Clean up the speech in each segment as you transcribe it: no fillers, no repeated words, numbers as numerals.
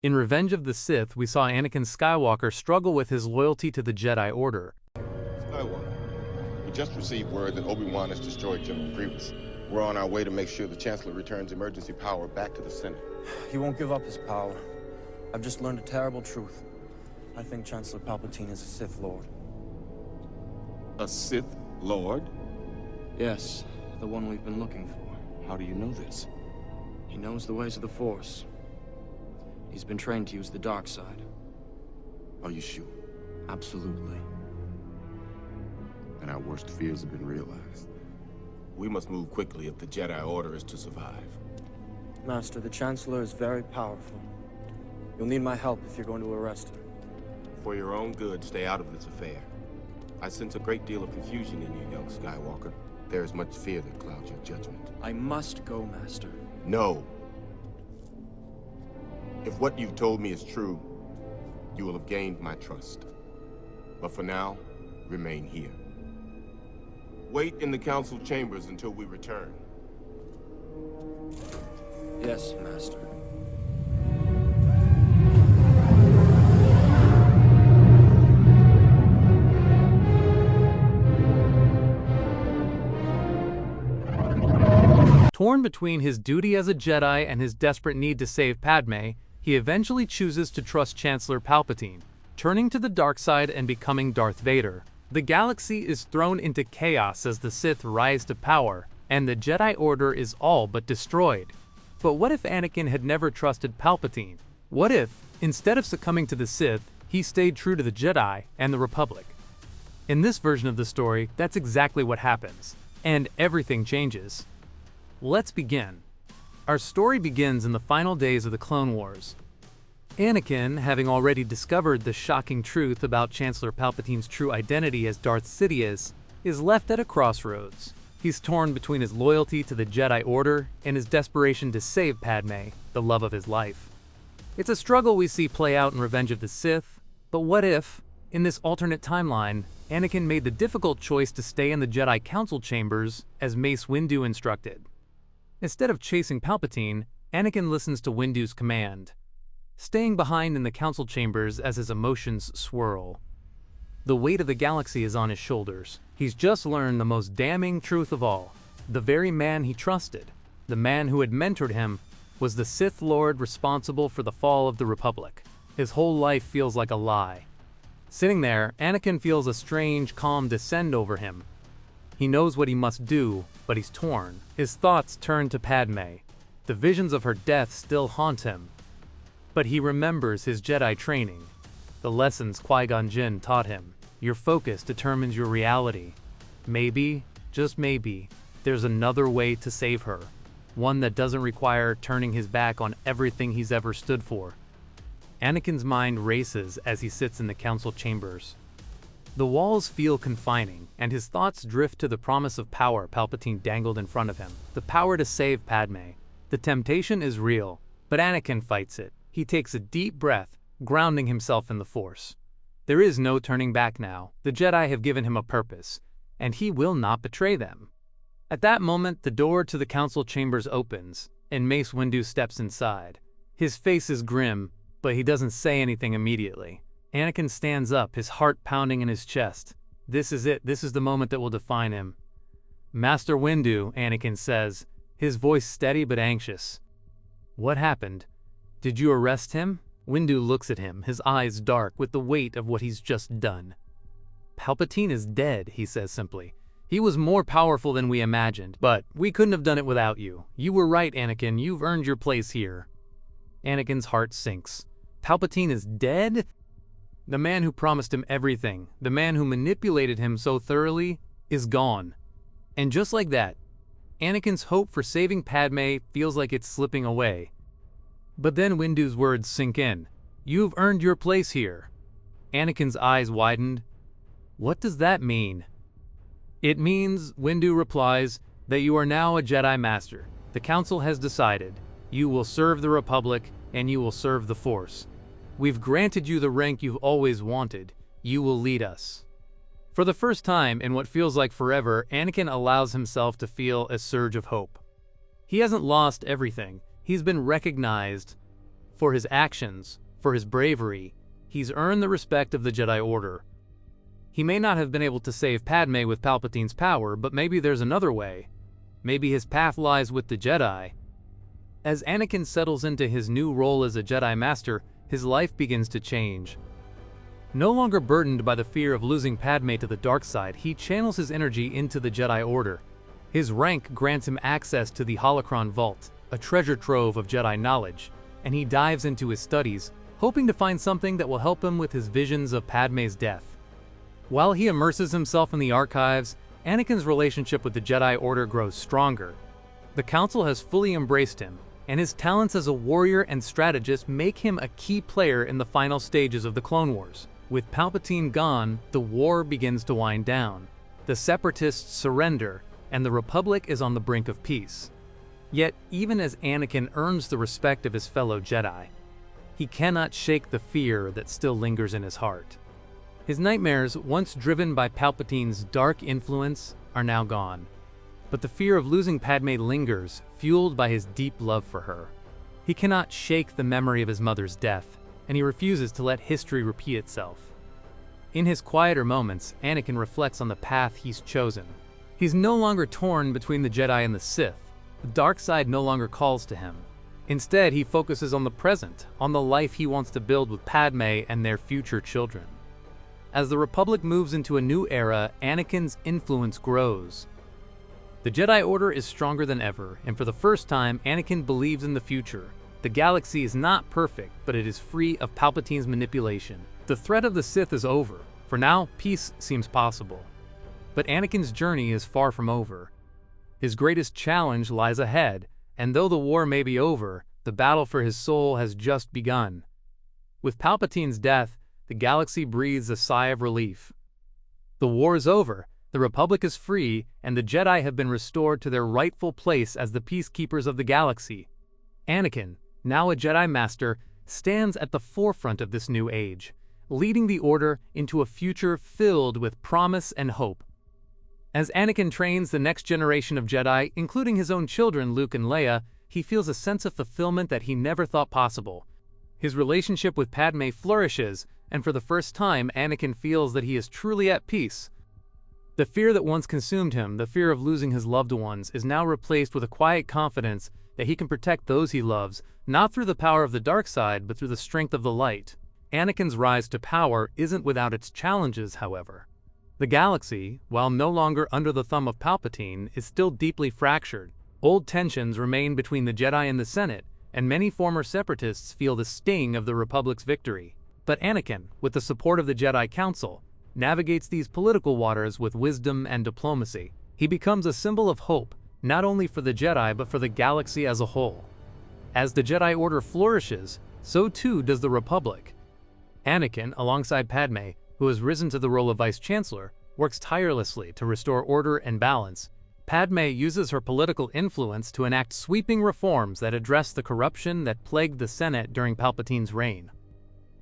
In Revenge of the Sith, we saw Anakin Skywalker struggle with his loyalty to the Jedi Order. Skywalker, we just received word that Obi-Wan has destroyed General Grievous. We're on our way to make sure the Chancellor returns emergency power back to the Senate. He won't give up his power. I've just learned a terrible truth. I think Chancellor Palpatine is a Sith Lord. A Sith Lord? Yes, the one we've been looking for. How do you know this? He knows the ways of the Force. He's been trained to use the dark side. Are you sure? Absolutely. And our worst fears have been realized. We must move quickly if the Jedi Order is to survive. Master, the Chancellor is very powerful. You'll need my help if you're going to arrest him. For your own good, stay out of this affair. I sense a great deal of confusion in you, young Skywalker. There is much fear that clouds your judgment. I must go, Master. No. If what you've told me is true, you will have gained my trust. But for now, remain here. Wait in the council chambers until we return. Yes, Master. Torn between his duty as a Jedi and his desperate need to save Padmé, he eventually chooses to trust Chancellor Palpatine, turning to the dark side and becoming Darth Vader. The galaxy is thrown into chaos as the Sith rise to power, and the Jedi Order is all but destroyed. But what if Anakin had never trusted Palpatine? What if, instead of succumbing to the Sith, he stayed true to the Jedi and the Republic? In this version of the story, that's exactly what happens, and everything changes. Let's begin. Our story begins in the final days of the Clone Wars. Anakin, having already discovered the shocking truth about Chancellor Palpatine's true identity as Darth Sidious, is left at a crossroads. He's torn between his loyalty to the Jedi Order and his desperation to save Padmé, the love of his life. It's a struggle we see play out in Revenge of the Sith, but what if, in this alternate timeline, Anakin made the difficult choice to stay in the Jedi Council chambers as Mace Windu instructed? Instead of chasing Palpatine, Anakin listens to Windu's command, staying behind in the council chambers as his emotions swirl. The weight of the galaxy is on his shoulders. He's just learned the most damning truth of all. The very man he trusted, the man who had mentored him, was the Sith Lord responsible for the fall of the Republic. His whole life feels like a lie. Sitting there, Anakin feels a strange calm descend over him. He knows what he must do, but he's torn. His thoughts turn to Padmé. The visions of her death still haunt him. But he remembers his Jedi training, the lessons Qui-Gon Jinn taught him. Your focus determines your reality. Maybe, just maybe, there's another way to save her. One that doesn't require turning his back on everything he's ever stood for. Anakin's mind races as he sits in the council chambers. The walls feel confining, and his thoughts drift to the promise of power Palpatine dangled in front of him. The power to save Padmé. The temptation is real, but Anakin fights it. He takes a deep breath, grounding himself in the Force. There is no turning back now. The Jedi have given him a purpose, and he will not betray them. At that moment, the door to the council chambers opens, and Mace Windu steps inside. His face is grim, but he doesn't say anything immediately. Anakin stands up, his heart pounding in his chest. This is it. This is the moment that will define him. Master Windu, Anakin says, his voice steady but anxious. What happened? Did you arrest him? Windu looks at him, his eyes dark with the weight of what he's just done. Palpatine is dead, he says simply. He was more powerful than we imagined, but we couldn't have done it without you. You were right, Anakin. You've earned your place here. Anakin's heart sinks. Palpatine is dead? The man who promised him everything, the man who manipulated him so thoroughly, is gone. And just like that, Anakin's hope for saving Padmé feels like it's slipping away. But then Windu's words sink in. You've earned your place here. Anakin's eyes widened. What does that mean? It means, Windu replies, that you are now a Jedi Master. The Council has decided. You will serve the Republic, and you will serve the Force. We've granted you the rank you've always wanted. You will lead us. For the first time in what feels like forever, Anakin allows himself to feel a surge of hope. He hasn't lost everything. He's been recognized For his actions, for his bravery, he's earned the respect of the Jedi Order. He may not have been able to save Padmé with Palpatine's power, but maybe there's another way. Maybe his path lies with the Jedi. As Anakin settles into his new role as a Jedi Master, his life begins to change. No longer burdened by the fear of losing Padmé to the dark side, he channels his energy into the Jedi Order. His rank grants him access to the Holocron Vault, a treasure trove of Jedi knowledge, and he dives into his studies, hoping to find something that will help him with his visions of Padmé's death. While he immerses himself in the archives, Anakin's relationship with the Jedi Order grows stronger. The Council has fully embraced him, and his talents as a warrior and strategist make him a key player in the final stages of the Clone Wars. With Palpatine gone, the war begins to wind down. The Separatists surrender, and the Republic is on the brink of peace. Yet, even as Anakin earns the respect of his fellow Jedi, he cannot shake the fear that still lingers in his heart. His nightmares, once driven by Palpatine's dark influence, are now gone. But the fear of losing Padmé lingers, fueled by his deep love for her. He cannot shake the memory of his mother's death, and he refuses to let history repeat itself. In his quieter moments, Anakin reflects on the path he's chosen. He's no longer torn between the Jedi and the Sith. The dark side no longer calls to him. Instead, he focuses on the present, on the life he wants to build with Padmé and their future children. As the Republic moves into a new era, Anakin's influence grows. The Jedi Order is stronger than ever, and for the first time, Anakin believes in the future. The galaxy is not perfect, but it is free of Palpatine's manipulation. The threat of the Sith is over. For now, peace seems possible. But Anakin's journey is far from over. His greatest challenge lies ahead, and though the war may be over, the battle for his soul has just begun. With Palpatine's death, the galaxy breathes a sigh of relief. The war is over, the Republic is free, and the Jedi have been restored to their rightful place as the peacekeepers of the galaxy. Anakin, now a Jedi Master, stands at the forefront of this new age, leading the Order into a future filled with promise and hope. As Anakin trains the next generation of Jedi, including his own children Luke and Leia, he feels a sense of fulfillment that he never thought possible. His relationship with Padmé flourishes, and for the first time, Anakin feels that he is truly at peace. The fear that once consumed him, the fear of losing his loved ones, is now replaced with a quiet confidence that he can protect those he loves, not through the power of the dark side, but through the strength of the light. Anakin's rise to power isn't without its challenges, however. The galaxy, while no longer under the thumb of Palpatine, is still deeply fractured. Old tensions remain between the Jedi and the Senate, and many former Separatists feel the sting of the Republic's victory. But Anakin, with the support of the Jedi Council, navigates these political waters with wisdom and diplomacy. He becomes a symbol of hope, not only for the Jedi but for the galaxy as a whole. As the Jedi Order flourishes, so too does the Republic. Anakin, alongside Padmé, who has risen to the role of Vice Chancellor, works tirelessly to restore order and balance. Padmé uses her political influence to enact sweeping reforms that address the corruption that plagued the Senate during Palpatine's reign.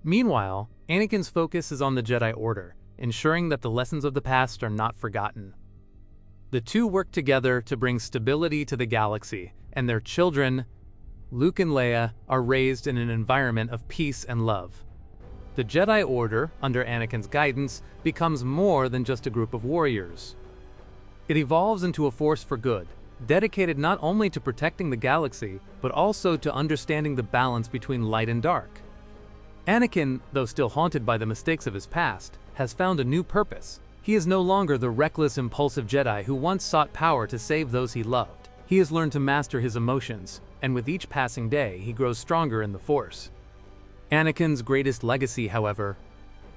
Meanwhile, Anakin's focus is on the Jedi Order, ensuring that the lessons of the past are not forgotten. The two work together to bring stability to the galaxy, and their children, Luke and Leia, are raised in an environment of peace and love. The Jedi Order, under Anakin's guidance, becomes more than just a group of warriors. It evolves into a force for good, dedicated not only to protecting the galaxy, but also to understanding the balance between light and dark. Anakin, though still haunted by the mistakes of his past, has found a new purpose. He is no longer the reckless, impulsive Jedi who once sought power to save those he loved. He has learned to master his emotions, and with each passing day, he grows stronger in the Force. Anakin's greatest legacy, however,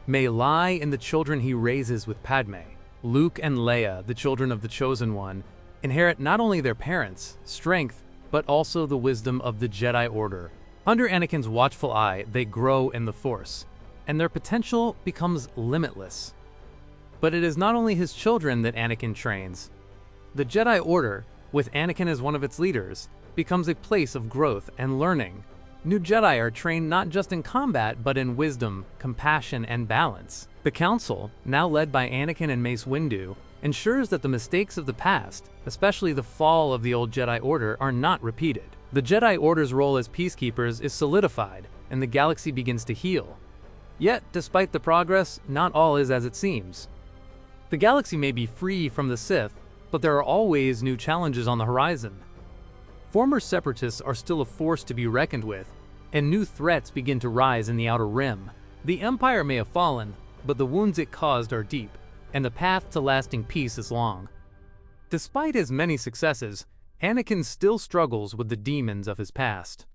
may lie in the children he raises with Padmé. Luke and Leia, the children of the Chosen One, inherit not only their parents' strength, but also the wisdom of the Jedi Order. Under Anakin's watchful eye, they grow in the Force, and their potential becomes limitless. But it is not only his children that Anakin trains. The Jedi Order, with Anakin as one of its leaders, becomes a place of growth and learning. New Jedi are trained not just in combat, but in wisdom, compassion, and balance. The Council, now led by Anakin and Mace Windu, ensures that the mistakes of the past, especially the fall of the old Jedi Order, are not repeated. The Jedi Order's role as peacekeepers is solidified, and the galaxy begins to heal. Yet, despite the progress, not all is as it seems. The galaxy may be free from the Sith, but there are always new challenges on the horizon. Former separatists are still a force to be reckoned with, and new threats begin to rise in the Outer Rim. The Empire may have fallen, but the wounds it caused are deep, and the path to lasting peace is long. Despite his many successes, Anakin still struggles with the demons of his past.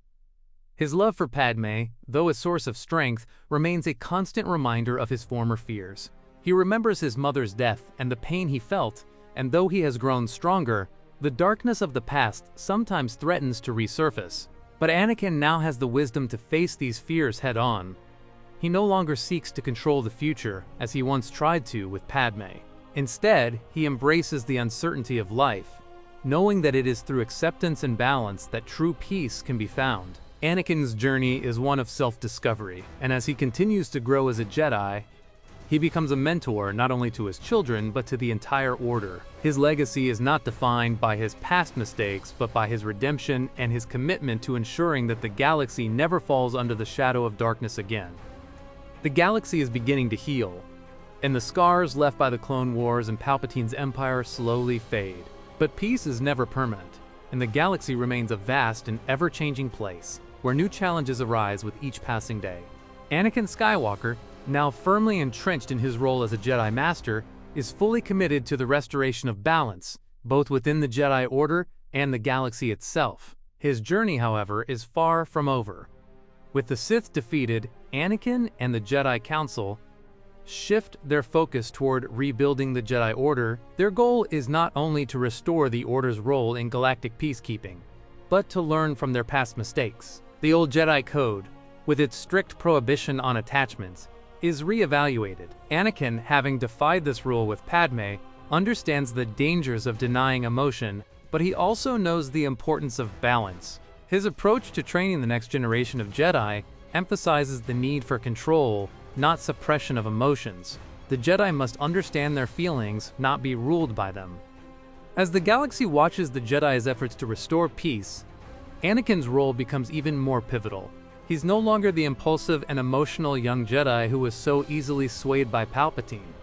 His love for Padmé, though a source of strength, remains a constant reminder of his former fears. He remembers his mother's death and the pain he felt, and though he has grown stronger, the darkness of the past sometimes threatens to resurface. But Anakin now has the wisdom to face these fears head-on. He no longer seeks to control the future, as he once tried to with Padmé. Instead, he embraces the uncertainty of life, knowing that it is through acceptance and balance that true peace can be found. Anakin's journey is one of self-discovery, and as he continues to grow as a Jedi, he becomes a mentor not only to his children, but to the entire Order. His legacy is not defined by his past mistakes, but by his redemption and his commitment to ensuring that the galaxy never falls under the shadow of darkness again. The galaxy is beginning to heal, and the scars left by the Clone Wars and Palpatine's empire slowly fade. But peace is never permanent, and the galaxy remains a vast and ever-changing place, where new challenges arise with each passing day. Anakin Skywalker, now firmly entrenched in his role as a Jedi Master, is fully committed to the restoration of balance, both within the Jedi Order and the galaxy itself. His journey, however, is far from over. With the Sith defeated, Anakin and the Jedi Council shift their focus toward rebuilding the Jedi Order. Their goal is not only to restore the Order's role in galactic peacekeeping, but to learn from their past mistakes. The old Jedi Code, with its strict prohibition on attachments, is re-evaluated. Anakin, having defied this rule with Padmé, understands the dangers of denying emotion, but he also knows the importance of balance. His approach to training the next generation of Jedi emphasizes the need for control, not suppression of emotions. The Jedi must understand their feelings, not be ruled by them. As the galaxy watches the Jedi's efforts to restore peace, Anakin's role becomes even more pivotal. He's no longer the impulsive and emotional young Jedi who was so easily swayed by Palpatine.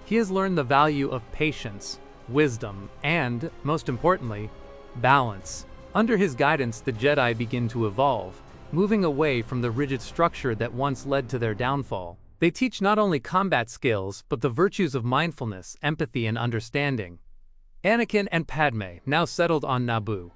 He has learned the value of patience, wisdom, and, most importantly, balance. Under his guidance, the Jedi begin to evolve, moving away from the rigid structure that once led to their downfall. They teach not only combat skills, but the virtues of mindfulness, empathy, and understanding. Anakin and Padmé, now settled on Naboo,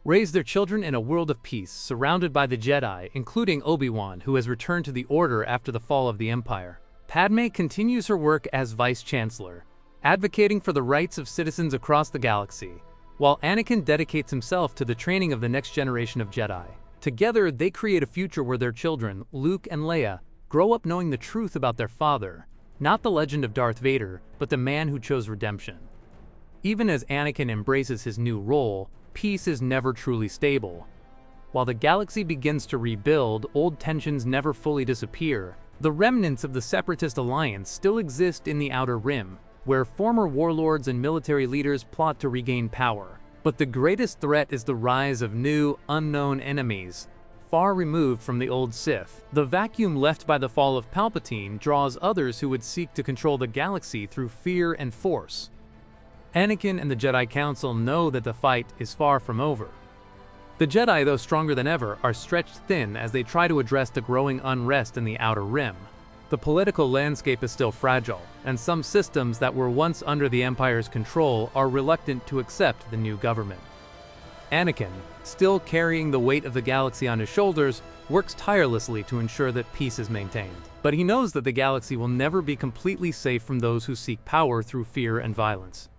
raise their children in a world of peace, surrounded by the Jedi, including Obi-Wan, who has returned to the Order after the fall of the Empire. Padmé continues her work as Vice Chancellor, advocating for the rights of citizens across the galaxy, while Anakin dedicates himself to the training of the next generation of Jedi. Together, they create a future where their children, Luke and Leia, grow up knowing the truth about their father, not the legend of Darth Vader, but the man who chose redemption. Even as Anakin embraces his new role, peace is never truly stable. While the galaxy begins to rebuild, old tensions never fully disappear. The remnants of the Separatist alliance still exist in the Outer Rim, where former warlords and military leaders plot to regain power. But the greatest threat is the rise of new, unknown enemies, far removed from the old Sith. The vacuum left by the fall of Palpatine draws others who would seek to control the galaxy through fear and force. Anakin and the Jedi Council know that the fight is far from over. The Jedi, though stronger than ever, are stretched thin as they try to address the growing unrest in the Outer Rim. The political landscape is still fragile, and some systems that were once under the Empire's control are reluctant to accept the new government. Anakin, still carrying the weight of the galaxy on his shoulders, works tirelessly to ensure that peace is maintained. But he knows that the galaxy will never be completely safe from those who seek power through fear and violence.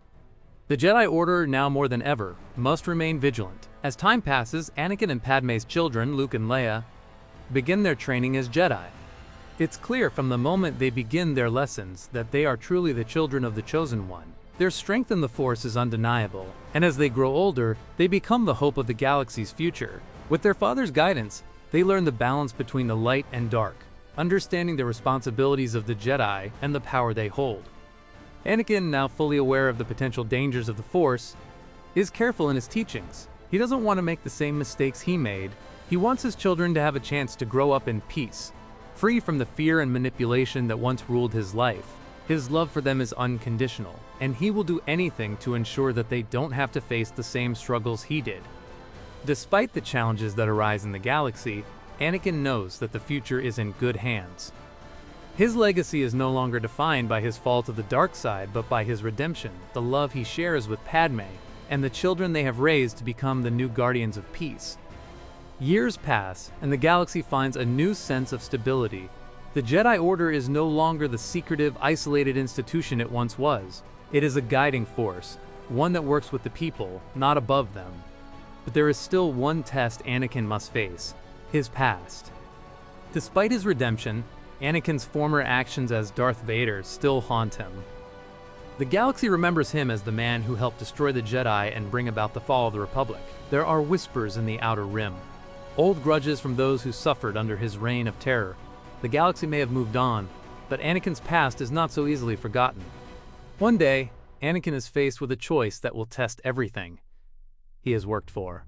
The Jedi Order, now more than ever, must remain vigilant. As time passes, Anakin and Padmé's children, Luke and Leia, begin their training as Jedi. It's clear from the moment they begin their lessons that they are truly the children of the Chosen One. Their strength in the Force is undeniable, and as they grow older, they become the hope of the galaxy's future. With their father's guidance, they learn the balance between the light and dark, understanding the responsibilities of the Jedi and the power they hold. Anakin, now fully aware of the potential dangers of the Force, is careful in his teachings. He doesn't want to make the same mistakes he made. He wants his children to have a chance to grow up in peace, free from the fear and manipulation that once ruled his life. His love for them is unconditional, and he will do anything to ensure that they don't have to face the same struggles he did. Despite the challenges that arise in the galaxy, Anakin knows that the future is in good hands. His legacy is no longer defined by his fall to the dark side, but by his redemption, the love he shares with Padmé, and the children they have raised to become the new guardians of peace. Years pass, and the galaxy finds a new sense of stability. The Jedi Order is no longer the secretive, isolated institution it once was. It is a guiding force, one that works with the people, not above them. But there is still one test Anakin must face: his past. Despite his redemption, Anakin's former actions as Darth Vader still haunt him. The galaxy remembers him as the man who helped destroy the Jedi and bring about the fall of the Republic. There are whispers in the Outer Rim, old grudges from those who suffered under his reign of terror. The galaxy may have moved on, but Anakin's past is not so easily forgotten. One day, Anakin is faced with a choice that will test everything he has worked for.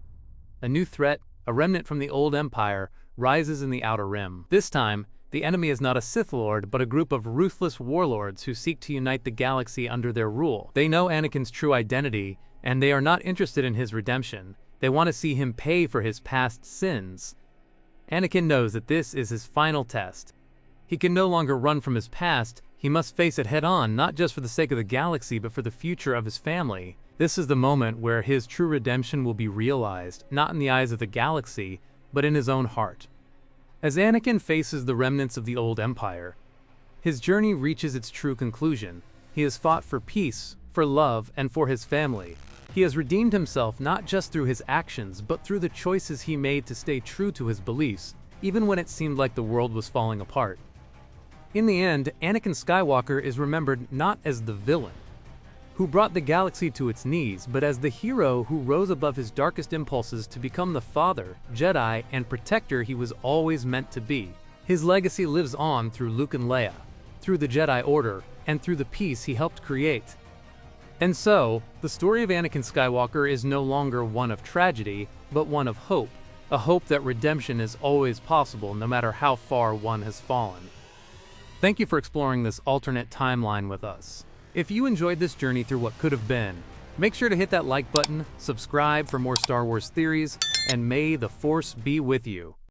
A new threat, a remnant from the old empire, rises in the Outer Rim. This time, the enemy is not a Sith Lord, but a group of ruthless warlords who seek to unite the galaxy under their rule. They know Anakin's true identity, and they are not interested in his redemption. They want to see him pay for his past sins. Anakin knows that this is his final test. He can no longer run from his past. He must face it head-on, not just for the sake of the galaxy, but for the future of his family. This is the moment where his true redemption will be realized, not in the eyes of the galaxy, but in his own heart. As Anakin faces the remnants of the old empire, his journey reaches its true conclusion. He has fought for peace, for love, and for his family. He has redeemed himself not just through his actions, but through the choices he made to stay true to his beliefs, even when it seemed like the world was falling apart. In the end, Anakin Skywalker is remembered not as the villain who brought the galaxy to its knees, but as the hero who rose above his darkest impulses to become the father, Jedi, and protector he was always meant to be. His legacy lives on through Luke and Leia, through the Jedi Order, and through the peace he helped create. And so, the story of Anakin Skywalker is no longer one of tragedy, but one of hope. A hope that redemption is always possible, no matter how far one has fallen. Thank you for exploring this alternate timeline with us. If you enjoyed this journey through what could have been, make sure to hit that like button, subscribe for more Star Wars theories, and may the Force be with you.